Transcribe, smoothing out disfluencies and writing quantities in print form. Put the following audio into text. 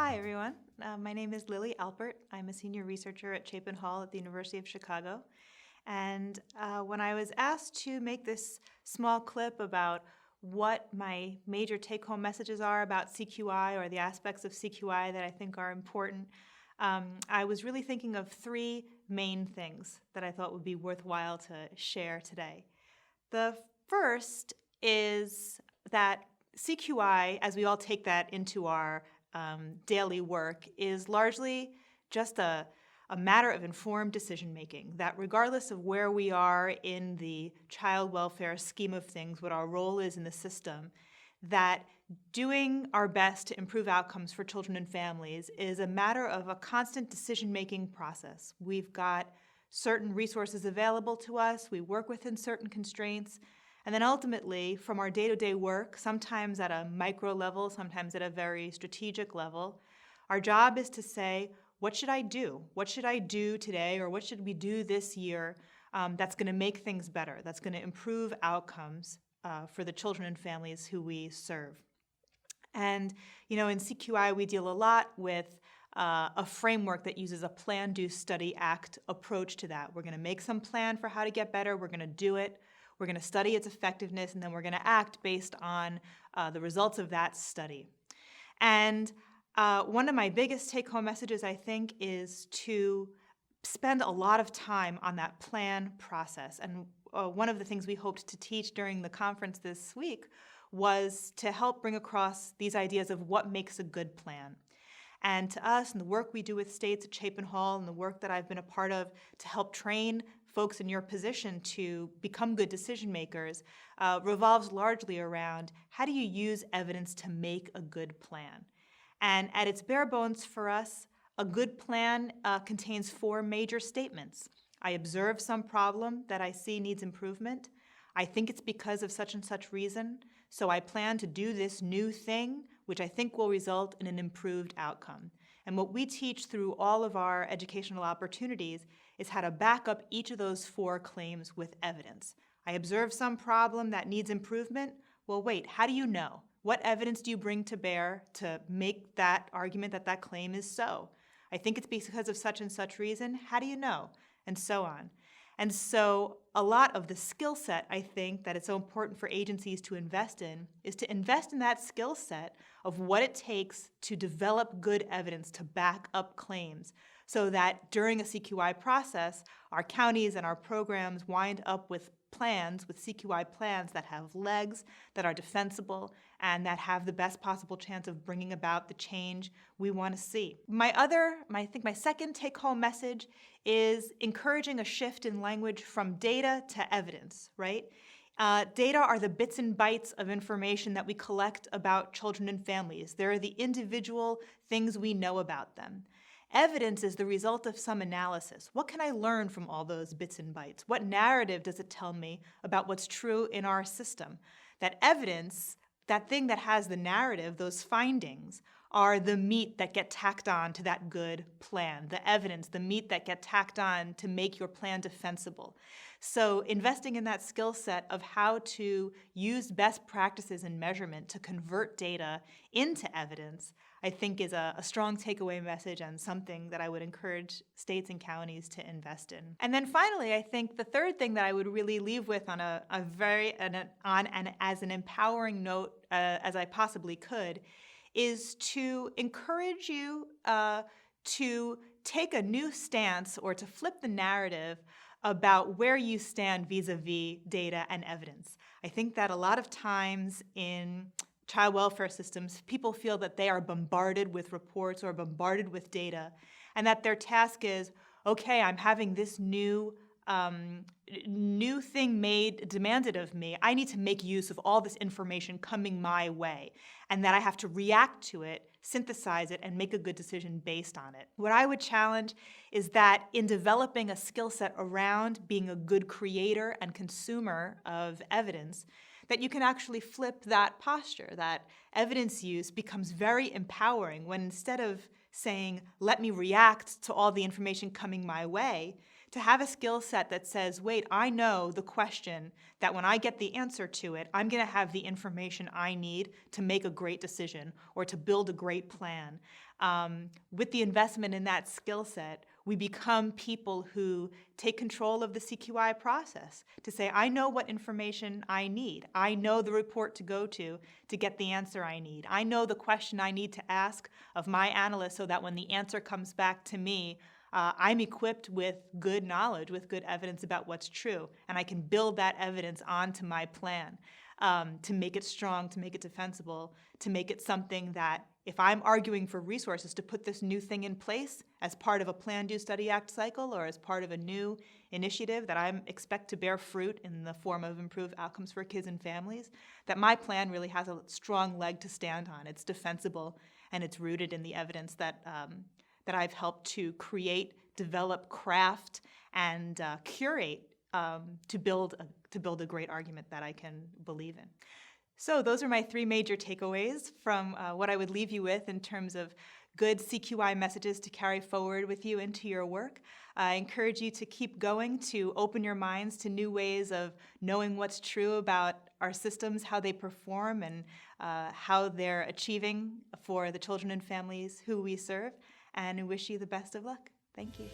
Hi, everyone. My name is Lily Alpert. I'm a senior researcher at Chapin at the University of Chicago. And when I was asked to make this small clip about what my major take-home messages are about CQI or the aspects of CQI that I think are important, I was really thinking of three main things that I thought would be worthwhile to share today. The first is that CQI, as we all take that into our daily work, is largely just a matter of informed decision-making, that regardless of where we are in the child welfare scheme of things, what our role is in the system, that doing our best to improve outcomes for children and families is a matter of a constant decision-making process. We've got certain resources available to us, we work within certain constraints, and then ultimately, from our day-to-day work, sometimes at a micro level, sometimes at a very strategic level, our job is to say, what should I do? What should I do today, or what should we do this year that's going to make things better, that's going to improve outcomes for the children and families who we serve? And, in CQI, we deal a lot with a framework that uses a plan, do, study, act approach to that. We're going to make some plan for how to get better, we're going to do it, we're going to study its effectiveness, and then we're going to act based on the results of that study. And one of my biggest take-home messages, I think, is to spend a lot of time on that plan process. And one of the things we hoped to teach during the conference this week was to help bring across these ideas of what makes a good plan. And to us, and the work we do with states at Chapin Hall, and the work that I've been a part of to help train folks in your position to become good decision makers, revolves largely around how do you use evidence to make a good plan. And at its bare bones for us, a good plan contains four major statements. I observe some problem that I see needs improvement. I think it's because of such and such reason, so I plan to do this new thing, which I think will result in an improved outcome. And what we teach through all of our educational opportunities is how to back up each of those four claims with evidence. I observe some problem that needs improvement. Well, wait, how do you know? What evidence do you bring to bear to make that argument that that claim is so? I think it's because of such and such reason. How do you know? And so on. And so a lot of the skill set, I think, that it's so important for agencies to invest in is to invest in that skill set of what it takes to develop good evidence to back up claims so that during a CQI process, our counties and our programs wind up with plans, with CQI plans that have legs, that are defensible, and that have the best possible chance of bringing about the change we want to see. I think my second take-home message is encouraging a shift in language from data to evidence, right? Data are the bits and bytes of information that we collect about children and families. They're the individual things we know about them. Evidence is the result of some analysis. What can I learn from all those bits and bytes? What narrative does it tell me about what's true in our system? That evidence, that thing that has the narrative, those findings, are the meat that get tacked on to that good plan, the evidence, the meat that get tacked on to make your plan defensible. So investing in that skill set of how to use best practices in measurement to convert data into evidence, I think is a strong takeaway message and something that I would encourage states and counties to invest in. And then finally, I think the third thing that I would really leave with on as an empowering note as I possibly could is to encourage you to take a new stance or to flip the narrative about where you stand vis-a-vis data and evidence. I think that a lot of times in child welfare systems, people feel that they are bombarded with reports or bombarded with data, and that their task is, okay, I'm having this new thing demanded of me. I need to make use of all this information coming my way, and that I have to react to it, synthesize it, and make a good decision based on it. What I would challenge is that in developing a skill set around being a good creator and consumer of evidence, that you can actually flip that posture, that evidence use becomes very empowering when instead of saying, let me react to all the information coming my way, to have a skill set that says, wait, I know the question that when I get the answer to it, I'm going to have the information I need to make a great decision or to build a great plan. With the investment in that skill set, we become people who take control of the CQI process to say, I know what information I need. I know the report to go to get the answer I need. I know the question I need to ask of my analyst so that when the answer comes back to me, I'm equipped with good knowledge, with good evidence about what's true, and I can build that evidence onto my plan to make it strong, to make it defensible, to make it something that if I'm arguing for resources to put this new thing in place as part of a Plan, Do, Study, Act cycle or as part of a new initiative that I expect to bear fruit in the form of improved outcomes for kids and families, that my plan really has a strong leg to stand on. It's defensible and it's rooted in the evidence that I've helped to create, develop, craft, and curate to build a great argument that I can believe in. So those are my three major takeaways from what I would leave you with in terms of good CQI messages to carry forward with you into your work. I encourage you to keep going, to open your minds to new ways of knowing what's true about our systems, how they perform, and how they're achieving for the children and families who we serve. And I wish you the best of luck. Thank you.